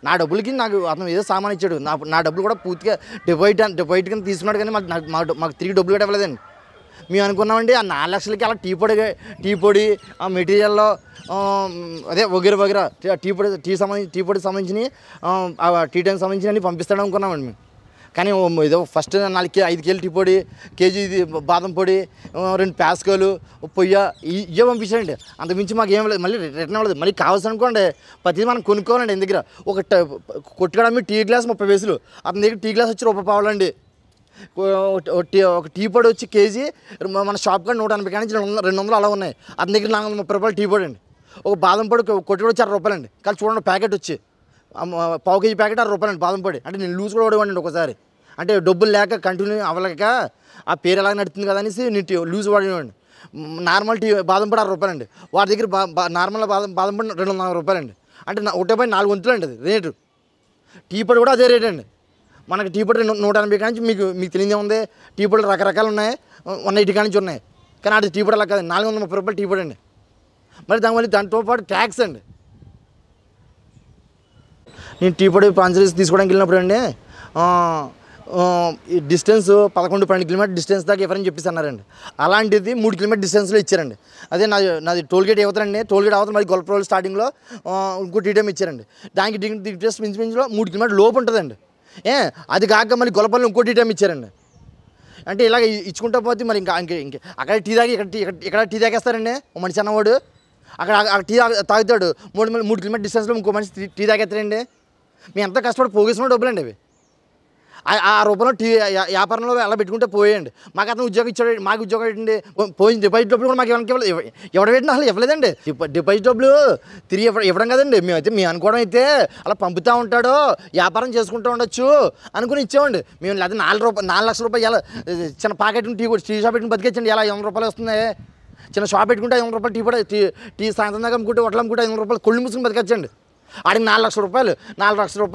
నా డబ్బులకి నాకు అతను ఏదో సామాన్ ఇచ్చాడు. నా డబ్బులు కూడా పూర్తిగా డిపాజిట్ కింద తీసుకున్నాడు, కానీ మాకు తిరిగి డబ్బులు కూడా ఇవ్వలేదండి. మేము అనుకున్నామండి ఆ 4 లక్షలకి అలా టీ పొడి ఆ మెటీరియల్లో అదే వగేరా టీ పొడికి సంబంధించి టీ టైంకి సంబంధించి అన్నీ పంపిస్తాడు అనుకున్నామండి మేము. కానీ ఏదో ఫస్ట్ 5 కేజీలు టీ పొడి, కేజీ ఇది బాదం పొడి, 2 ప్యాస్కోలు, పొయ్య ఇవే పంపించాడండి. అంతకుమించి మాకు ఏం లేదు. మళ్ళీ రిటర్న్ అవ్వలేదు. మళ్ళీ కావాల్సి అనుకోండి ప్రతిదీ మనం కొనుక్కోవాలండి. ఆయన దగ్గర ఒక కొట్టుకోవడం టీ గ్లాస్ 30 పైసలు, అతని దగ్గర టీ గ్లాస్ వచ్చి ₹1 అండి. ఒక టీ పొడి వచ్చి కేజీ మన షాప్ కాడ 180 కానీ 200 అలా ఉన్నాయి. అతని దగ్గర ₹430 టీ పొడి అండి. ఒక బాదం పొడి కొట్టుకోవడం వచ్చి ₹60 అండి. కానీ చూడండి ప్యాకెట్ వచ్చి పావు కేజీ ప్యాకెట్ ₹60 అండి బాదం పొడి. అంటే నేను లూజ్ కూడా వాడేవాడిని ఒకసారి. అంటే డబ్బులు లేక కంటిన్యూ అవ్వలేక ఆ పేరు ఎలా నడుతుంది కదా అనేసి నేను లూజ్ వాడేవాడిని. నార్మల్ బాదం పొడి ₹60 అండి. వాడి దగ్గర నార్మల్ బాదం పొడి ₹240 అండి. అంటే ఒకటే 4 వంతులు అండి అది రేటు. టీ పొడి కూడా అదే రేట్ అండి. మనకి టీ పొడి 180 కానీ మీకు తెలియదే ఉంది. టీ పొడి రకరకాలు ఉన్నాయి, 180 కానీ ఉన్నాయి. కానీ అది టీ పొడి అలా కాదు, ₹430 టీ పొడి అండి. మరి దాంతో పాటు ట్యాక్స్ అండి. నేను టీ పొడి పాంచరీస్ తీసుకోవడానికి వెళ్ళినప్పుడు అండి డిస్టెన్స్ 11-12 కిలోమీటర్ డిస్టెన్స్ దాకా ఎవరని చెప్పేసి అన్నారండి. అలాంటిది 3 కిలోమీటర్ డిస్టెన్స్లో ఇచ్చారండి. అదే నాది టోల్గేట్ అవుతారండి. టోల్గేట్ అవుతుంది మరి గొల్లపురం స్టార్టింగ్లో ఇంకో టీ టైం ఇచ్చారండి. దానికి డిస్టెన్స్ మించులో 3 కిలోమీటర్ లోపు ఉంటుందండి. అది కాక మళ్ళీ గొల్లపల్లి ఇంకో టీ టైం ఇచ్చారండి. అంటే ఇలాగ ఇచ్చుకుంటా పోతే మరి ఇంకా అక్కడ టీ తాగి ఇక్కడ టీ తాగేస్తారండి. ఒక మనిషి అన్నవాడు అక్కడ టీ తాగుతాడు. 3 కిలోమీటర్ డిస్టెన్స్లో ఇంకో మనిషి టీ తాగేస్తారండి. మేము ఎంత కష్టపడి పోగేసిన డబ్బులు అండి అవి. ఆ రూపంలో వ్యాపారంలో ఎలా పెట్టుకుంటే పోయేయండి. మాకు అతను ఉద్యోగం ఇచ్చాడు. మాకు ఉద్యోగం ఏంటండి పోయింది. డిపాజిట్ డబ్బులు కూడా మాకు ఎవరు పెట్టినా అసలు ఇవ్వలేదండి. డిపాజిట్ డబ్బులు తిరిగి ఇవ్వడం కదండి. మేము అనుకోవడం అయితే అలా పంపుతూ ఉంటాడో వ్యాపారం చేసుకుంటూ ఉండొచ్చు అనుకుని ఇచ్చామండి. మేము లేదా ₹4 లక్షల ఎలా చిన్న ప్యాకెట్ టీ షాప్ పెట్టుకుని బతికేచ్చండి. ఎలా ₹500 వస్తుంది. చిన్న షాప్ పెట్టుకుంటే ₹500 టీ సాయంత్రం దాకా అమ్ముకుంటే వడ్లు అమ్ముకుంటే ₹500 కొళ్ళు మూసుకుని బతికేచ్చండి. ఆడికి ₹4 లక్షలు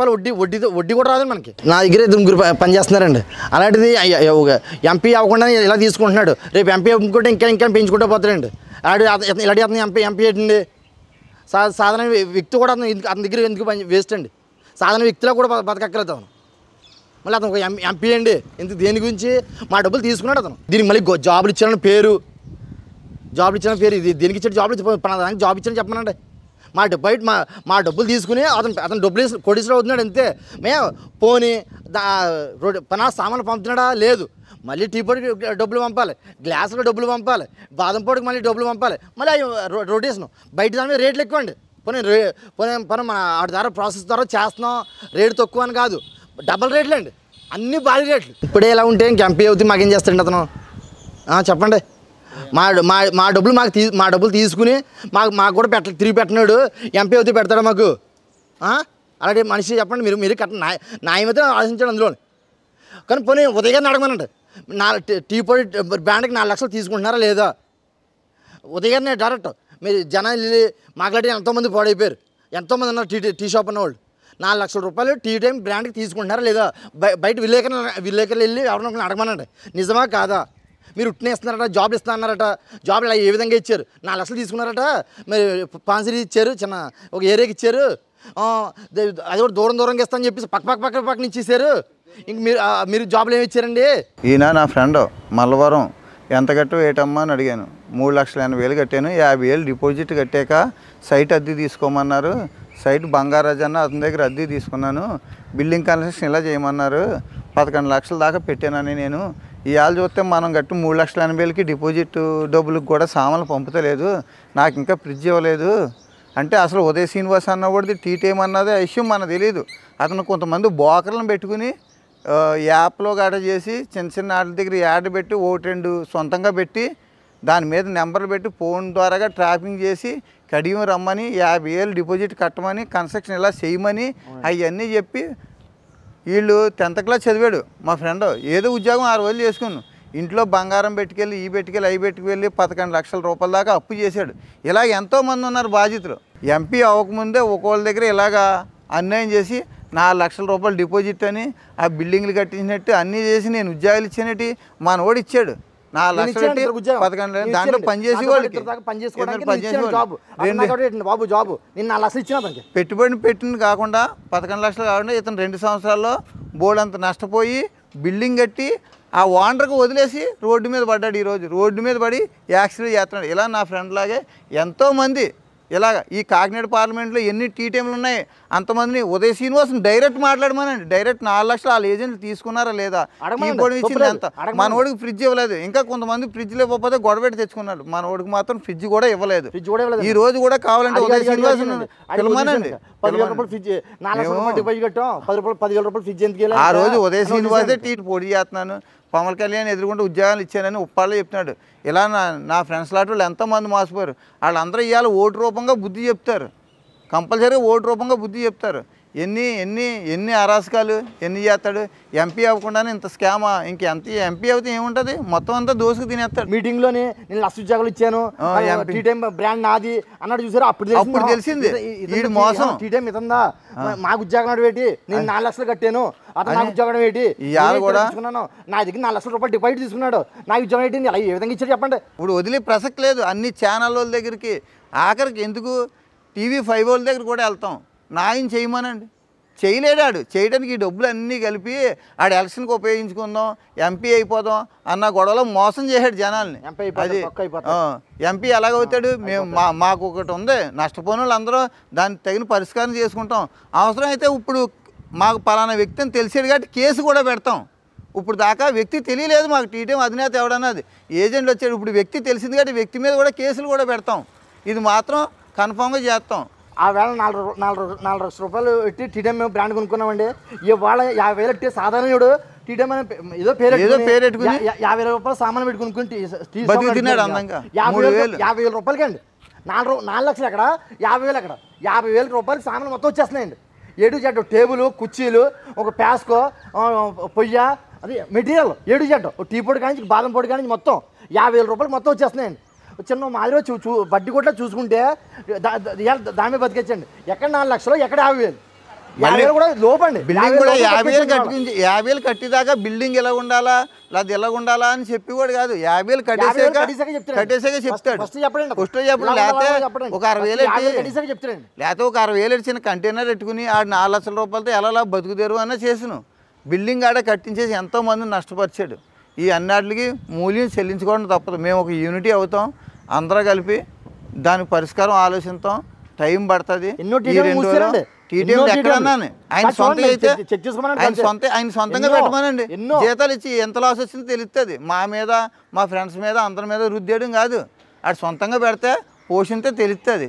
వడ్డీ కూడా రాదండి మనకి. నా దగ్గర 2 పనిచేస్తున్నారండి. అలాంటిది ఎంపీ అవ్వకుండా ఇలా తీసుకుంటున్నాడు. రేపు ఎంపీ అవ్వకుంటే ఇంకా పెంచుకుంటూ పోతాడండి. ఇలాంటి అతను ఎంపీ ఏంటండి. సాధారణ వ్యక్తి కూడా అతని దగ్గర ఎందుకు వేస్ట్ అండి. సాధారణ వ్యక్తిలో కూడా బతకక్కలేదు అతను. మళ్ళీ అతను ఒక ఎంపీ అండి. ఎందుకు దేని గురించి మా డబ్బులు తీసుకున్నాడు అతను. దీనికి మళ్ళీ జాబులు ఇచ్చారని పేరు ఇది దేనికి ఇచ్చాడు. జాబ్ ఇచ్చారని చెప్పమనండి. మా డబ్బులు తీసుకుని అతను డబ్బులు కొడిసిలో అవుతున్నాడు అంతే. మేము పోనీ సామాన్లు పంపుతున్నాడా లేదు. మళ్ళీ టీ పొడికి డబ్బులు పంపాలి, గ్లాసులో డబ్బులు పంపాలి, బాదం పొడికి మళ్ళీ డబ్బులు పంపాలి. మళ్ళీ రొటేషన్ బయట దాని మీద రేట్లు ఎక్కువ అండి. పోనీ మన ఆడి ద్వారా ప్రాసెస్ ద్వారా చేస్తున్నాం, రేటు తక్కువ అని కాదు, డబల్ రేట్లు అండి. అన్నీ భారీ రేట్లు. ఇప్పుడే ఎలా ఉంటే ఇంక ఎంపీ అవుతుంది మాకేం చేస్తాడండి అతను చెప్పండి. మా డబ్బులు తీసుకుని మాకు కూడా తిరిగి పెట్టినాడు. ఎంపీ అవుతే పెడతాడా మాకు? అలాంటి మనిషి చెప్పండి. మీరు న్యాయమైతే ఆలోచించండి అందులో. కానీ పోనీ ఉదయ్ గారిని అడగమనండి. టీ పొడి బ్రాండ్కి 4 లక్షలు తీసుకుంటున్నారా లేదా? ఉదయ్ గారిని డైరెక్ట్ మీరు జనాలు మాట్లాడి ఎంతోమంది పాడైపోయారు. ఎంతోమంది ఉన్నారు టీ షాప్ అన్నవాళ్ళు. ₹4 లక్షల టీ టైం బ్రాండ్కి తీసుకుంటున్నారా లేదా? బయట విలేకరులు వెళ్ళి ఎవరినొకరిని అడగమనండి. నిజమా కాదా? మీరు ఉట్టినేస్తున్నారట, జాబ్ ఇస్తున్నారట. జాబ్లు ఇలా ఏ విధంగా ఇచ్చారు? 4 లక్షలు తీసుకున్నారట. మరి పాన్సరీ ఇచ్చారు, చిన్న ఒక ఏరియాకి ఇచ్చారు. అది కూడా దూరంగా ఇస్తామని చెప్పేసి పక్క నుంచి ఇచ్చేసారు. ఇంక మీరు జాబ్లు ఏమి ఇచ్చారండి? ఈయన నా ఫ్రెండ్ మల్లవరం. ఎంత కట్టు ఏటమ్మా అని అడిగాను. 3,80,000 కట్టాను. 50,000 డిపాజిట్ కట్టాక సైట్ అద్దె తీసుకోమన్నారు. సైట్ బంగారాజు అన్న అతని దగ్గర అద్దె తీసుకున్నాను. బిల్డింగ్ కన్స్ట్రక్షన్ ఇలా చేయమన్నారు. 11 లక్షల దాకా పెట్టానని నేను. ఇవాళ చూస్తే మనం గట్టు 3,80,000కి డిపాజిట్ డబ్బులకు కూడా సామాన్లు పంపుతలేదు. నాకు ఇంకా ఫ్రిడ్జ్ ఇవ్వలేదు అంటే అసలు ఉదయ్ శ్రీనివాస్ అన్నవాడిది టీ టైం అన్నది ఆ విషయం మనకు తెలియదు. అతను కొంతమంది బోకర్లను పెట్టుకుని యాప్లో గడ చేసి చిన్న వాటి దగ్గర యాడ్ పెట్టి 1-2 సొంతంగా పెట్టి దాని మీద నెంబర్లు పెట్టి ఫోన్ ద్వారాగా ట్రాపింగ్ చేసి కడియం రమ్మని 50,000 డిపాజిట్ కట్టమని కన్స్ట్రక్షన్ ఇలా చేయమని అవన్నీ చెప్పి వీళ్ళు 10th క్లాస్ చదివాడు మా ఫ్రెండ్. ఏదో ఉద్యోగం 6 రోజులు చేసుకున్నాను. ఇంట్లో బంగారం పెట్టుకెళ్ళి అవి పెట్టుకెళ్ళి 11 లక్షల రూపాయల దాకా అప్పు చేశాడు. ఇలాగ ఎంతోమంది ఉన్నారు బాధితులు. ఎంపీ అవ్వకముందే ఒక్కోళ్ళ దగ్గర ఇలాగా అన్యాయం చేసి 4 లక్షల రూపాయలు డిపాజిట్ అని ఆ బిల్డింగ్లు కట్టించినట్టు అన్నీ చేసి నేను ఉద్యోగాలు ఇచ్చినట్టు మనోడు ఇచ్చాడు. 4 లక్షలు పెట్టి 11 దాంట్లో పనిచేసి వాళ్ళకి బాబు జాబ్ నేను 4 లక్షలు ఇచ్చిన అతనికి. పెట్టుబడి పెట్టింది కాకుండా 11 లక్షలు కాకుండా ఇతను 2 సంవత్సరాల్లో బోర్డంత నష్టపోయి బిల్డింగ్ కట్టి ఆ ఓనర్కి వదిలేసి రోడ్డు మీద పడ్డాడు. ఈరోజు రోడ్డు మీద పడి యాక్సిడెంట్ చేస్తున్నాడు. ఇలా నా ఫ్రెండ్ లాగే ఎంతోమంది ఇలాగ ఈ కాకినాడ పార్లమెంట్లో ఎన్ని టీ టైంలు ఉన్నాయి అంతమందిని ఉదయ శ్రీనివాస్ని డైరెక్ట్ మాట్లాడమనండి. డైరెక్ట్ 4 లక్షలు వాళ్ళ ఏజెంట్లు తీసుకున్నారా లేదా, టీ పొడి ఇచ్చింది ఎంత, మనోడికి ఫ్రిడ్జ్ ఇవ్వలేదు. ఇంకా కొంతమంది ఫ్రిడ్జ్లు ఇవ్వకపోతే గొడవపెట్టి తెచ్చుకున్నాడు. మనోడికి మాత్రం ఫ్రిడ్జ్ కూడా ఇవ్వలేదు. ఈ రోజు కూడా కావాలంటే ఉదయ శ్రీనివాస్ పిలమనండి. ఆ రోజు ఉదయ శ్రీనివాసే టీ పొడి చేస్తున్నాను, పవన్ కళ్యాణ్ ఎదుర్కొంటే ఉద్యోగాలు ఇచ్చానని ఉప్పాలో చెప్తున్నాడు. ఇలా నా ఫ్రెండ్స్ లాంటి వాళ్ళు ఎంతోమంది మోసపోయారు. వాళ్ళందరూ ఇవాళ ఓటు రూపంగా బుద్ధి చెప్తారు, కంపల్సరీగా ఓటు రూపంగా బుద్ధి చెప్తారు. ఎన్ని అరాచకాలు ఎన్ని చేస్తాడు. ఎంపీ అవ్వకుండానే ఇంత స్కామా, ఇంకెంత ఎంపీ అవుతే ఏముంటుంది, మొత్తం అంతా దోసుకు తినేస్తాడు. మీటింగ్లోనే నేను లక్ష ఉద్యోగాలు ఇచ్చాను, టీ టైం బ్రాండ్ నాది అన్నాడు చూసారు. అప్పుడు తెలిసింది వీడు మోసం. టీ టైం ఇతందా మాకు ఉద్యోగం పెట్టి నేను 4 లక్షలు కట్టాను, అతను నాకు ఉద్యోగం పెట్టి తీసుకున్నాను, నా దగ్గర 4 లక్షల రూపాయలు డిపాజిట్ తీసుకున్నాడు, నాకు ఉద్యోగం ఏంటి అలా ఏ విధంగా ఇచ్చాడు చెప్పండి. ఇప్పుడు వదిలే ప్రసక్తి లేదు. అన్ని ఛానల్ వాళ్ళ దగ్గరికి, ఆఖరికి ఎందుకు TV5 వాళ్ళ దగ్గర కూడా వెళ్తాం, న్యాయం చేయమనండి. చేయలేడాడు. చేయడానికి ఈ డబ్బులు అన్నీ కలిపి ఆడు ఎలక్షన్కి ఉపయోగించుకుందాం, ఎంపీ అయిపోదాం అన్న గొడవలో మోసం చేశాడు జనాల్ని. అది ఎంపీ ఎలాగవుతాడు? మేము మాకు ఒకటి ఉంది, నష్టపోయిన వాళ్ళు అందరూ దానికి తగిన పరిష్కారం చేసుకుంటాం. అవసరం అయితే ఇప్పుడు మాకు పలానా వ్యక్తి అని తెలిసాడు కాబట్టి కేసు కూడా పెడతాం. ఇప్పుడు దాకా వ్యక్తి తెలియలేదు మాకు, టీటీఎం అధినేత ఎవడన్నది, ఏజెంట్ వచ్చాడు. ఇప్పుడు వ్యక్తి తెలిసింది కాబట్టి వ్యక్తి మీద కూడా కేసులు కూడా పెడతాం. ఇది మాత్రం కన్ఫామ్గా చేస్తాం. ఆ వేళ 4 లక్షల రూపాయలు పెట్టి టీటీఎం మేము బ్రాండ్ కొనుక్కున్నామండి. ఇవాళ 50,000 పెట్టి సాధారణుడు టీటీఎం ఏదో పేరు 50,000 రూపాయలు సామాన్ పెట్టి కొనుక్కుని 50,000 రూపాయలకి అండి. 4 లక్షలు ఎక్కడ, 50,000 ఎక్కడ, 50,000 రూపాయలకి సామాన్లు మొత్తం వచ్చేస్తున్నాయండి. ఏడు జడ్డు టేబుల్ కుర్చీలు, ఒక ప్యాస్కో, పొయ్య, అది మెటీరియల్ ఏడు జడ్డు, టీ పొడి కానీ బాదం పొడి కానీ మొత్తం 50,000 రూపాయలు మొత్తం వచ్చేస్తున్నాయండి. చిన్న మాదిరి బడ్డీ కూడా చూసుకుంటే దాని మీద బతికించండి. ఎక్కడ 4 లక్షలు, ఎక్కడ 50,000 కూడా లోపండి. బిల్డింగ్ కూడా 50,000 కట్టించి 50,000 కట్టిదాకా బిల్డింగ్ ఎలా ఉండాలా లేదా ఎలా ఉండాలా అని చెప్పి కూడా కాదు. 50,000 కట్టేసాక చెప్తాడు. ఫస్ట్ చెప్పండి, లేకపోతే ఒక 60,000 చెప్తాడండి. లేకపోతే ఒక 60,000 ఇచ్చిన కంటైనర్ పెట్టుకుని ఆడు 4 లక్షల రూపాయలతో ఎలా బతుకుతారు అన్న చేసాను. బిల్డింగ్ ఆడ కట్టించేసి ఎంతోమందిని నష్టపరిచాడు. ఈ అన్నిటికి మూల్యం చెల్లించుకోవడం తప్పదు. మేము ఒక యూనిటీ అవుతాం, అందరూ కలిపి దానికి పరిష్కారం ఆలోచిస్తాం. టైం పడుతుంది. టీటీఎం ఎక్కడన్నాను ఆయన సొంత అయితే ఆయన సొంతంగా పెట్టమనండి. జీతాలు ఇచ్చి ఎంత లాస్ వచ్చిందో తెలుస్తుంది. మా మీద మా ఫ్రెండ్స్ మీద అందరి మీద రుద్దేయడం కాదు. అది సొంతంగా పెడితే పోషిస్తే తెలుస్తుంది.